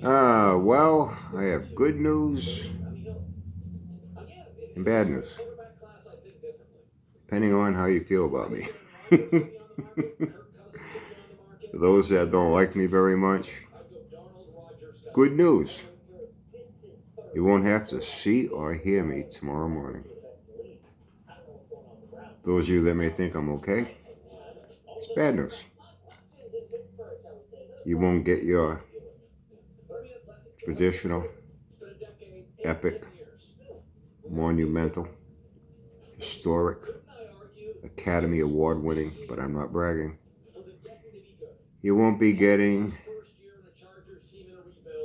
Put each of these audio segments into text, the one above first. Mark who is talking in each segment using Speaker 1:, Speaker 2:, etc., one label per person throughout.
Speaker 1: Well, I have good news and bad news, depending on how you feel about me. For those that don't like me very much, good news. You won't have to see or hear me tomorrow morning. Those of you that may think I'm okay, it's bad news. You won't get your traditional, epic, monumental, historic, Academy Award winning, but I'm not bragging. You won't be getting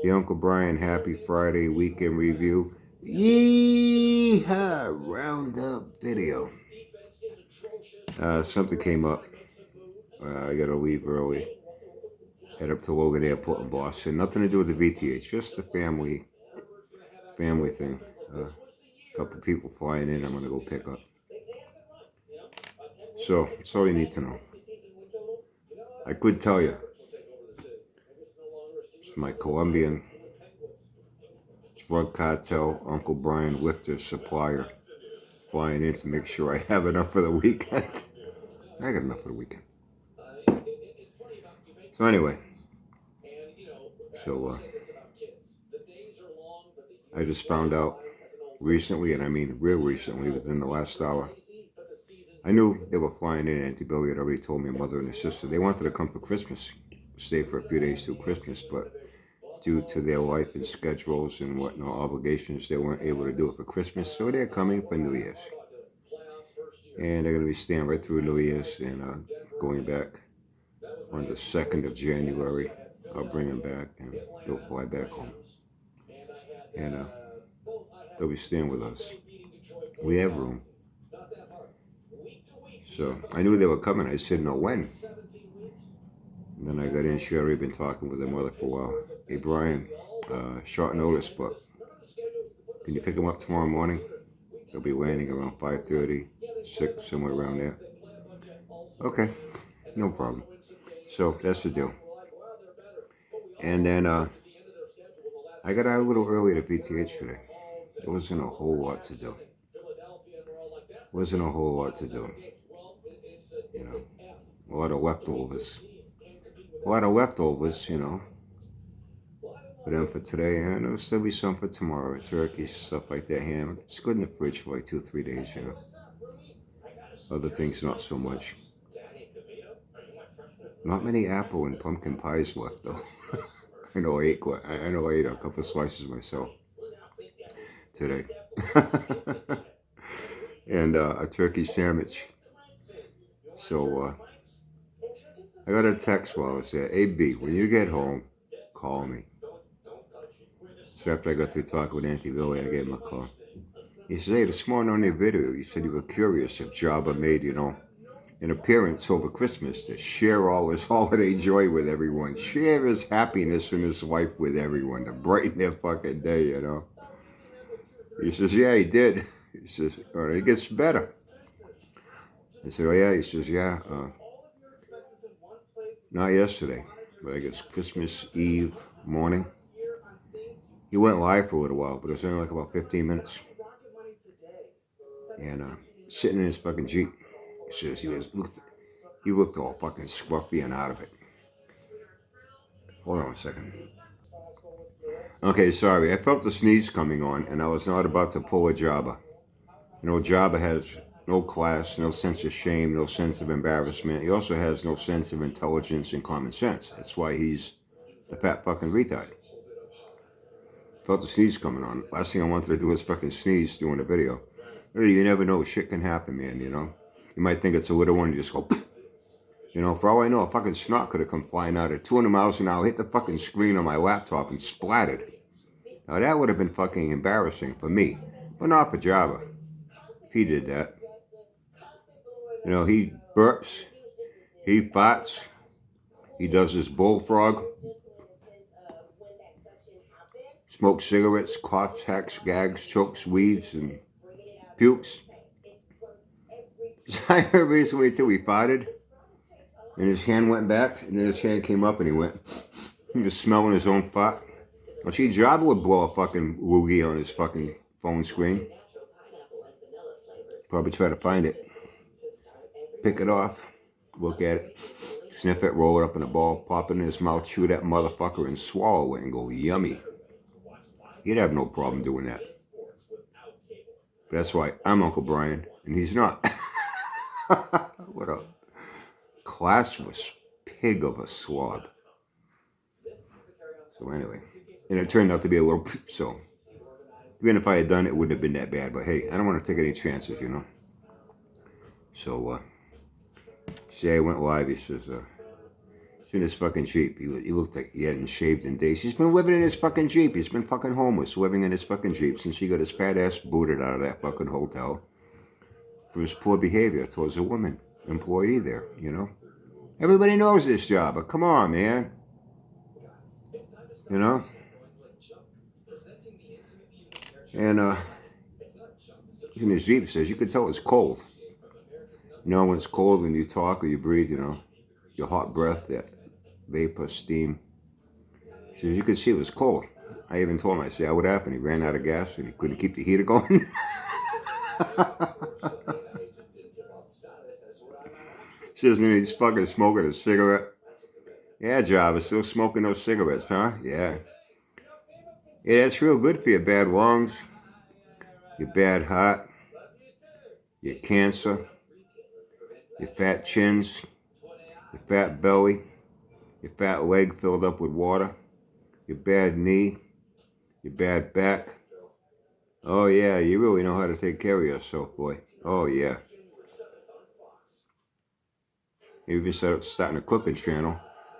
Speaker 1: the Uncle Brian Happy Friday Weekend Review Yeehaw Roundup video. Something came up. I gotta leave early. Head up to Logan Airport in Boston. Nothing to do with the VTH, just a family thing. A couple people flying in. I'm gonna go pick up. So that's all you need to know. I could tell you, it's my Colombian drug cartel Uncle Brian Lifter supplier flying in to make sure I have enough for the weekend. I got enough for the weekend. So anyway, I just found out recently, and I mean real recently, within the last hour. I knew they were flying in. Auntie Billy had already told me, mother and her sister, they wanted to come for Christmas, stay for a few days till Christmas, but due to their life and schedules and whatnot, obligations, they weren't able to do it for Christmas, so they're coming for New Year's. And they're going to be staying right through New Year's and going back on the 2nd of January. I'll bring them back and they'll fly back home. And they'll be staying with us. We have room. So I knew they were coming. I said, no, when? And then I got in. She already been talking with their mother for a while. Hey, Brian, short notice, but can you pick them up tomorrow morning? They'll be landing around 5:30, 6, somewhere around there. Okay, no problem. So that's the deal. And then I got out a little early to VTH today. There wasn't a whole lot to do. You know, a lot of leftovers. You know. But then for today, and there'll still be some for tomorrow. Turkey, stuff like that, ham. It's good in the fridge for like 2-3 days, you know. Other things, not so much. Not many apple and pumpkin pies left, though. I know I ate a couple of slices myself today. And a turkey sandwich. So I got a text while I was there. Hey, B, when you get home, call me. So after I got through talking with Auntie Billy, I gave him a call. He said, hey, this morning on your video, you said you were curious if Jabba made, an appearance over Christmas to share all his holiday joy with everyone, share his happiness and his life with everyone, to brighten their fucking day, you know. He says, yeah, he did. He says, it gets better. I said, oh, yeah. He says, yeah, not yesterday, but I guess Christmas Eve morning. He went live for a little while, but it was only like about 15 minutes. And sitting in his fucking Jeep, he says he looked all fucking scruffy and out of it. Hold on a second. Okay, sorry. I felt the sneeze coming on, and I was not about to pull a Jabba. You know, Jabba has no class, no sense of shame, no sense of embarrassment. He also has no sense of intelligence and common sense. That's why he's a fat fucking retard. Felt the sneeze coming on. Last thing I wanted to do was fucking sneeze doing a video. You never know. Shit can happen, man, you know. You might think it's a little one, you just go, you know, for all I know, a fucking snot could have come flying out at 200 miles an hour, hit the fucking screen on my laptop and splattered. Now that would have been fucking embarrassing for me, but not for Jabba. If he did that. You know, he burps, he farts, he does his bullfrog, smokes cigarettes, coughs, hacks, gags, chokes, wheezes, and pukes. I heard recently too, he farted, and his hand went back, and then his hand came up, and he was smelling his own fart. Well, see, Jabba would blow a fucking loogie on his fucking phone screen. Probably try to find it. Pick it off. Look at it. Sniff it, roll it up in a ball, pop it in his mouth, chew that motherfucker and swallow it and go, yummy. He'd have no problem doing that. But that's why I'm Uncle Brian, and he's not. What a classless pig of a slob. So anyway, and it turned out to be a little, so even if I had done it, it wouldn't have been that bad. But hey, I don't want to take any chances, you know. So, see, I went live. He says, he's in his fucking Jeep. He looked like he hadn't shaved in days. He's been living in his fucking Jeep. He's been fucking homeless, living in his fucking Jeep since he got his fat ass booted out of that fucking hotel for his poor behavior towards a woman employee there, you know. Everybody knows this job, but come on, man. You know? And, in his Jeep says, you can tell it's cold. You know, when it's cold, when you talk or you breathe, you know, your hot breath, that vapor, steam. He says, you could see it was cold. I even told him, I said, what happened? He ran out of gas and he couldn't keep the heater going. Says, and he's fucking smoking a cigarette. Yeah, Java, still smoking those cigarettes, huh? Yeah. Yeah, that's real good for your bad lungs, your bad heart, your cancer, your fat chins, your fat belly, your fat leg filled up with water, your bad knee, your bad back. Oh yeah, you really know how to take care of yourself, boy. Oh yeah. If you starting a cooking channel,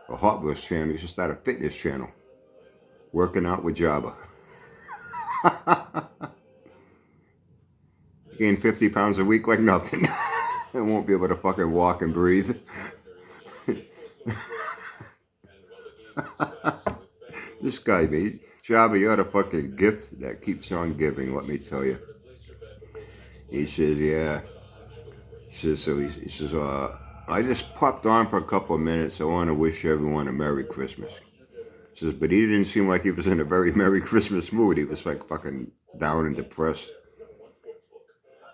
Speaker 1: a hot list channel, you should start a fitness channel. Working out with Jabba. Gain 50 pounds a week like nothing. And won't be able to fucking walk and breathe. This guy, man. Jabba, you're the fucking gift that keeps on giving, let me tell you. He says, yeah. He says, I just popped on for a couple of minutes. I want to wish everyone a Merry Christmas. He says, but he didn't seem like he was in a very Merry Christmas mood. He was like fucking down and depressed.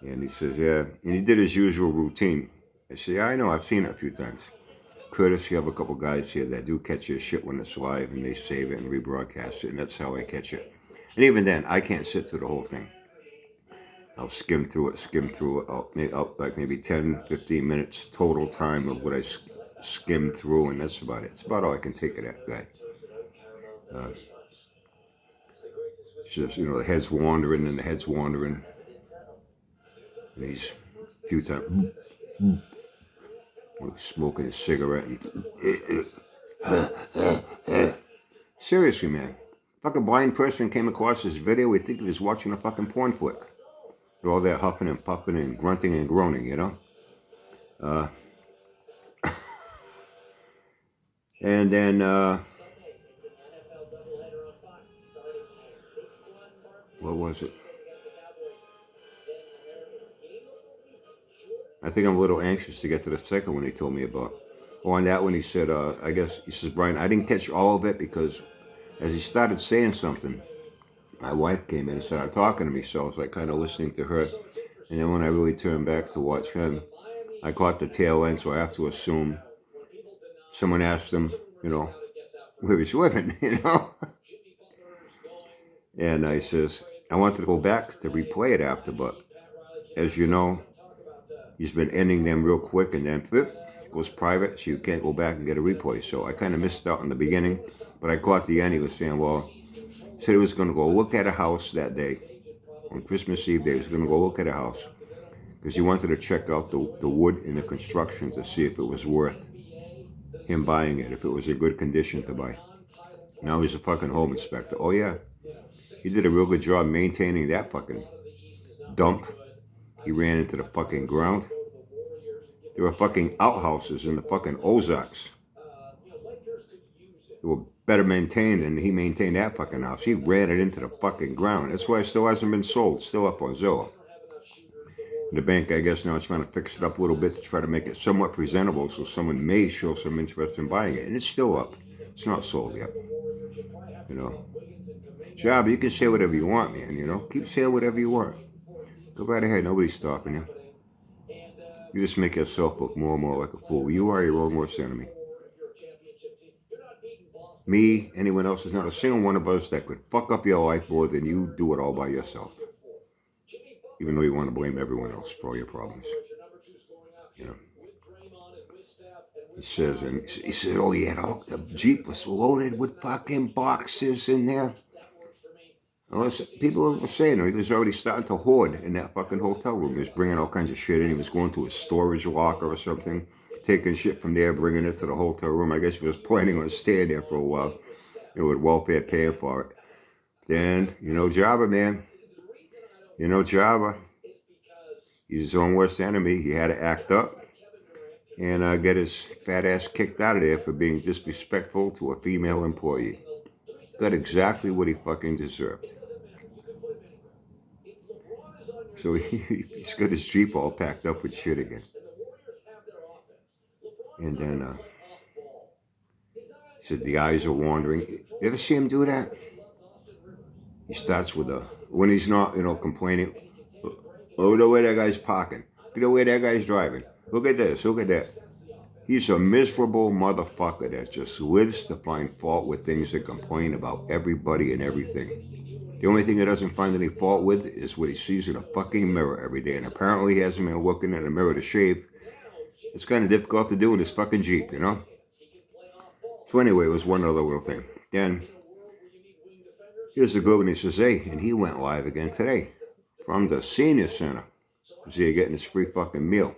Speaker 1: And he says, yeah. And he did his usual routine. I say, yeah, I know. I've seen it a few times. Curtis, you have a couple guys here that do catch your shit when it's live and they save it and rebroadcast it. And that's how I catch it. And even then, I can't sit through the whole thing. I'll skim through it. I'll like maybe 10, 15 minutes total time of what I skim through. And that's about it. It's about all I can take of that guy. It's just, you know, the head's wandering and the head's wandering. And he's a few times smoking a cigarette. And, seriously, man. Fucking blind person came across this video. We'd think he was watching a fucking porn flick. With all that huffing and puffing and grunting and groaning, you know? And then, what was it? I think I'm a little anxious to get to the second one he told me about. Oh, on that one he said, I guess, he says, Brian, I didn't catch all of it because as he started saying something, my wife came in and started talking to me, so I was like kind of listening to her. And then when I really turned back to watch him, I caught the tail end, so I have to assume someone asked him, you know, where he's living, you know? And I says, I wanted to go back to replay it after, but as you know, he's been ending them real quick and then flip, it goes private, so you can't go back and get a replay. So I kind of missed out in the beginning, but I caught the end. He was saying, well, he said he was going to go look at a house that day. On Christmas Eve day, he was going to go look at a house because he wanted to check out the wood in the construction to see if it was worth him buying it, if it was a good condition to buy. Now he's a fucking home inspector. Oh yeah, he did a real good job maintaining that fucking dump. He ran into the fucking ground. There were fucking outhouses in the fucking Ozarks. They were better maintained than he maintained that fucking house. He ran it into the fucking ground. That's why it still hasn't been sold. Still up on Zillow. The bank, I guess, now is trying to fix it up a little bit to try to make it somewhat presentable so someone may show some interest in buying it. And it's still up. It's not sold yet. You know, Jabba, you can say whatever you want, man. You know, keep saying whatever you want. Go right ahead. Nobody's stopping you. You just make yourself look more and more like a fool. You are your own worst enemy. Me, anyone else, is not a single one of us that could fuck up your life more than you do it all by yourself. Even though you want to blame everyone else for all your problems. You know. He says, oh yeah, the Jeep was loaded with fucking boxes in there. Unless people were saying he was already starting to hoard in that fucking hotel room. He was bringing all kinds of shit in. He was going to a storage locker or something, taking shit from there, bringing it to the hotel room. I guess he was planning on staying there for a while, with welfare paying for it. Then, Jabba, man. Jabba. He's his own worst enemy. He had to act up and get his fat ass kicked out of there for being disrespectful to a female employee. Got exactly what he fucking deserved. So he's got his Jeep all packed up with shit again. And then he said the eyes are wandering. You ever see him do that? He starts with when he's not, complaining. Oh, look at the way that guy's parking. Look at the way that guy's driving. Look at this, look at that. He's a miserable motherfucker that just lives to find fault with things and complain about everybody and everything. The only thing he doesn't find any fault with is what he sees in a fucking mirror every day. And apparently he hasn't been looking in a mirror to shave. It's kind of difficult to do in this fucking Jeep, So anyway, it was one other little thing. Then, here's the good one. He says, hey, and he went live again today from the senior center. He's here getting his free fucking meal.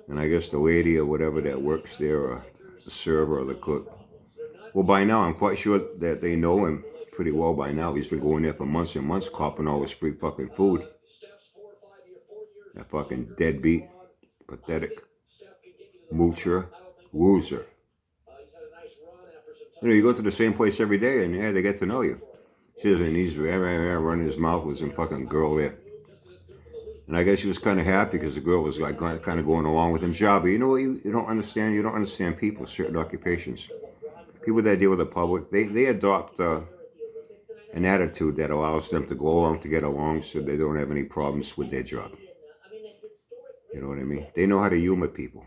Speaker 1: And I guess the lady or whatever that works there, or the server or the cook. Well, by now, I'm quite sure that they know him pretty well by now. He's been going there for months and months, copping all his free fucking food. That fucking deadbeat, pathetic, moocher, loser. You go to the same place every day and they get to know you. And he's running his mouth with some fucking girl there. And I guess he was kind of happy because the girl was like kind of going along with him. Jabba, you know what you don't understand? You don't understand people, certain occupations. People that deal with the public, they adopt an attitude that allows them to go along to get along so they don't have any problems with their job. You know what I mean? They know how to humor people.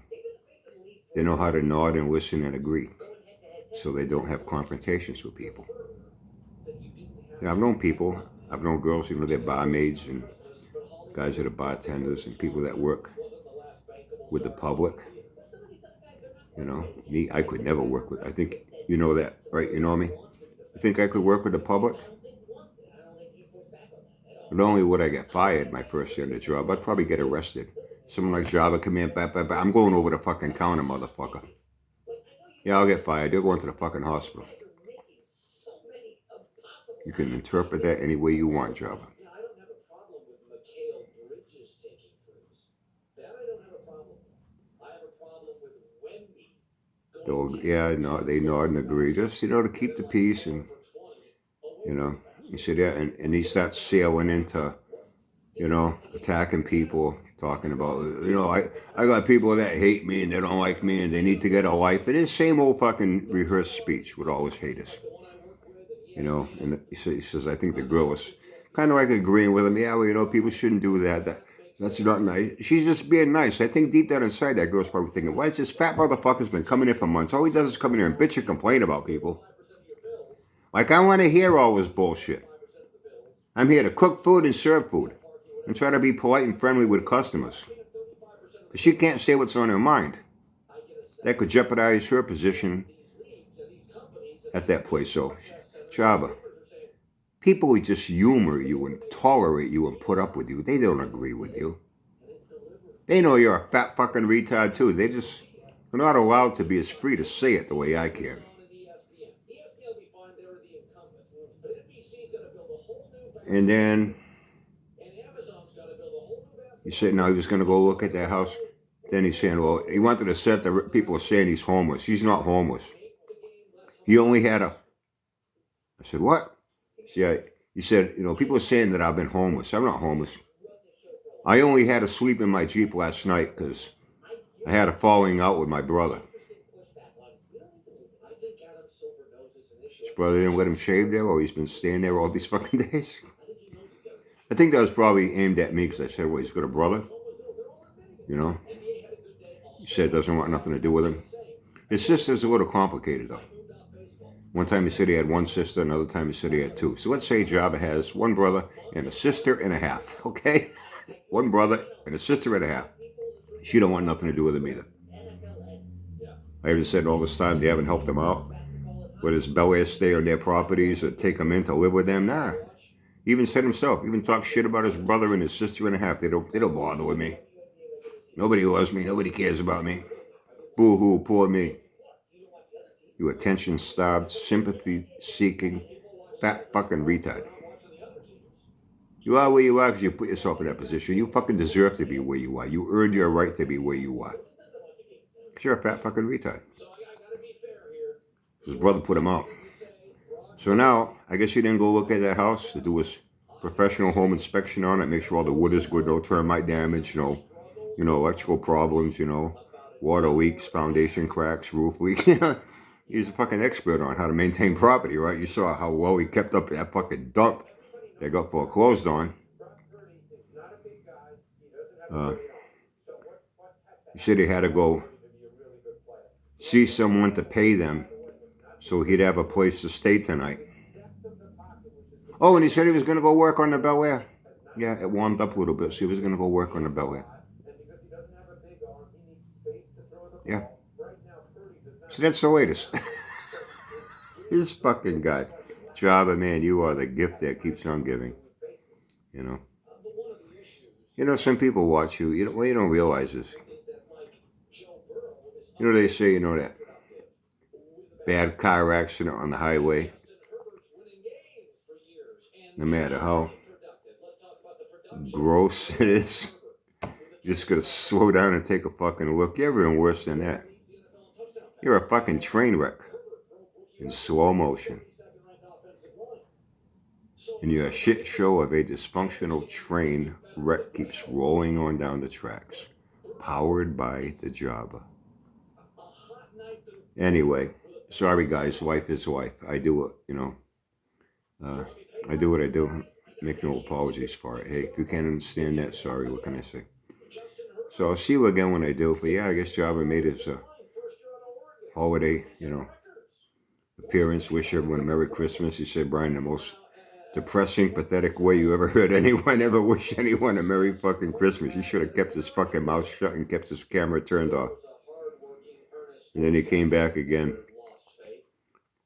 Speaker 1: They know how to nod and listen and agree so they don't have confrontations with people. I've known people, I've known girls, they're barmaids and guys that are bartenders and people that work with the public. Me, I could never work with, I think you know that, right? You know me? You think I could work with the public? Not only would I get fired my first day on the job, I'd probably get arrested. Someone like Jabba come in, I'm going over the fucking counter, motherfucker. Yeah, I'll get fired. You're going to the fucking hospital. You can interpret that any way you want, Jabba. They nod and agree. Just, to keep the peace and, he said, yeah, and he starts sailing into, attacking people, talking about, I got people that hate me and they don't like me and they need to get a life. And his same old fucking rehearsed speech with all his haters. And he says, I think the girl was kind of like agreeing with him. Yeah, well, people shouldn't do that. That's not nice. She's just being nice. I think deep down inside that girl's probably thinking, why is this fat motherfucker's been coming in for months? All he does is come in here and bitch and complain about people. Like, I want to hear all this bullshit. I'm here to cook food and serve food and try to be polite and friendly with customers. But she can't say what's on her mind. That could jeopardize her position at that place. So, Jabba, people who just humor you and tolerate you and put up with you, they don't agree with you. They know you're a fat fucking retard too. They're not allowed to be as free to say it the way I can. And then he said, no, he was going to go look at that house. Then he's saying, well, he wanted to set the people are saying he's homeless. He's not homeless. He only had I said, what? Yeah, he said, people are saying that I've been homeless. I'm not homeless. I only had to sleep in my Jeep last night because I had a falling out with my brother. His brother didn't let him shave there while he's been staying there all these fucking days. I think that was probably aimed at me because I said, well, he's got a brother. You know? He said doesn't want nothing to do with him. His sister's a little complicated, though. One time he said he had one sister, another time he said he had two. So let's say Jabba has one brother and a sister and a half, okay? One brother and a sister and a half. She don't want nothing to do with him either. I even said all this time they haven't helped him out. Let his Bel Air stay on their properties or take him in to live with them. Nah. He even said himself, even talk shit about his brother and his sister and a half. They don't bother with me. Nobody loves me. Nobody cares about me. Boo-hoo, poor me. You attention-starved, sympathy-seeking, fat fucking retard. You are where you are because you put yourself in that position. You fucking deserve to be where you are. You earned your right to be where you are. Because you're a fat fucking retard. His brother put him out. So now, I guess he didn't go look at that house to do his professional home inspection on it, make sure all the wood is good, no termite damage, no, electrical problems, water leaks, foundation cracks, roof leaks. He's a fucking expert on how to maintain property, right? You saw how well he kept up that fucking dump that got foreclosed on. He said he had to go see someone to pay them so he'd have a place to stay tonight. Oh, and he said he was going to go work on the Bel Air. Yeah, it warmed up a little bit, so he was going to go work on the Bel Air. Yeah. So that's the latest. This fucking guy. Jabba, man, you are the gift that keeps on giving. Some people watch you. You don't realize this. They say, that bad car accident on the highway, no matter how gross it is, you just gotta slow down and take a fucking look. You're even worse than that. You're a fucking train wreck in slow motion. And you're a shit show of a dysfunctional train wreck keeps rolling on down the tracks, powered by the Jabba. Anyway, sorry guys, life is life. I do it, I do what I do. Make no apologies for it. Hey, if you can't understand that, sorry, what can I say? So I'll see you again when I do. But yeah, I guess Jabba made his holiday, appearance. Wish everyone a Merry Christmas. He said, Brian, the most depressing, pathetic way you ever heard anyone ever wish anyone a Merry fucking Christmas. He should have kept his fucking mouth shut and kept his camera turned off. And then he came back again,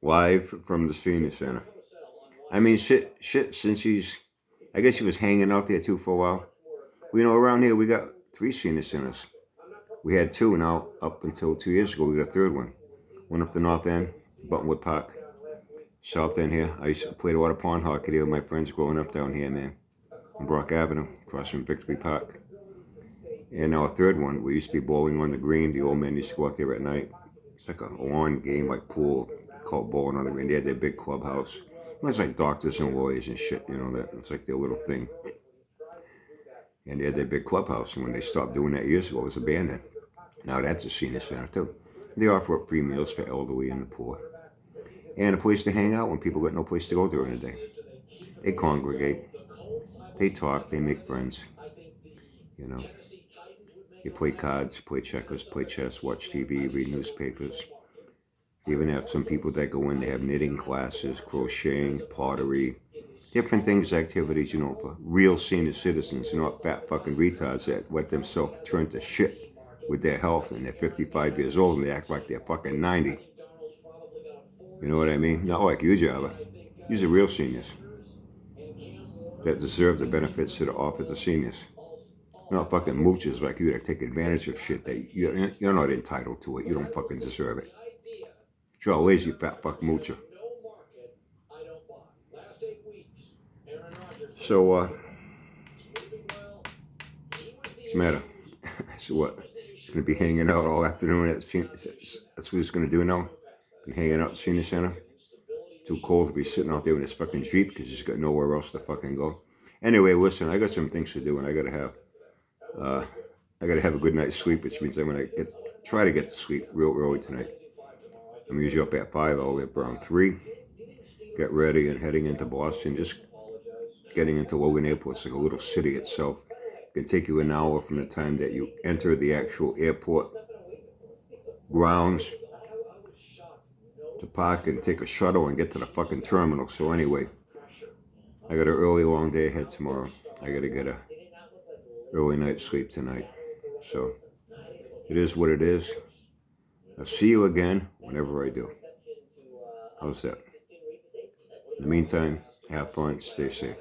Speaker 1: live from the Senior Center. I mean, shit, since I guess he was hanging out there too for a while. Around here we got 3 Senior Centers. We had 2 now, up until 2 years ago, we got a 3rd one. One up the north end, Buttonwood Park. South end here, I used to play a lot of pond hockey there with my friends growing up down here, man. On Brock Avenue, across from Victory Park. And our 3rd one, we used to be bowling on the green. The old man used to go out there at night. It's like a lawn game, like pool, called bowling on the green. They had their big clubhouse. It was like doctors and lawyers and shit, that it's like their little thing. And they had their big clubhouse, and when they stopped doing that years ago, it was abandoned. Now that's a Senior Center too. They offer up free meals for elderly and the poor. And a place to hang out when people got no place to go during the day. They congregate. They talk. They make friends. They play cards, play checkers, play chess, watch TV, read newspapers. They even have some people that go in. They have knitting classes, crocheting, pottery, different things, activities, for real senior citizens, not fat fucking retards that let themselves turn to shit with their health and they're 55 years old and they act like they're fucking 90. You know what I mean? Not like you, Jabba. These are real seniors that deserve the benefits that are offered to seniors. Not fucking moochers like you that take advantage of shit that you're not entitled to it. You don't fucking deserve it. You're a lazy fat fuck moocher. So, what's the matter? So what? He's going to be hanging out all afternoon. That's what he's going to do now? Been hanging out at the Senior Center. Too cold to be sitting out there in his fucking Jeep because he's got nowhere else to fucking go. Anyway, listen, I got some things to do and I got to have a good night's sleep, which means I'm going to try to get to sleep real early tonight. I'm usually up at 5, all the way up around 3. get ready and heading into Boston. Just getting into Logan Airport, it's like a little city itself. It can take you an hour from the time that you enter the actual airport grounds to park and take a shuttle and get to the fucking terminal. So anyway, I got an early long day ahead tomorrow. I gotta get a early night's sleep tonight. So it is what it is. I'll see you again whenever I do. How's that? In the meantime, have fun, stay safe.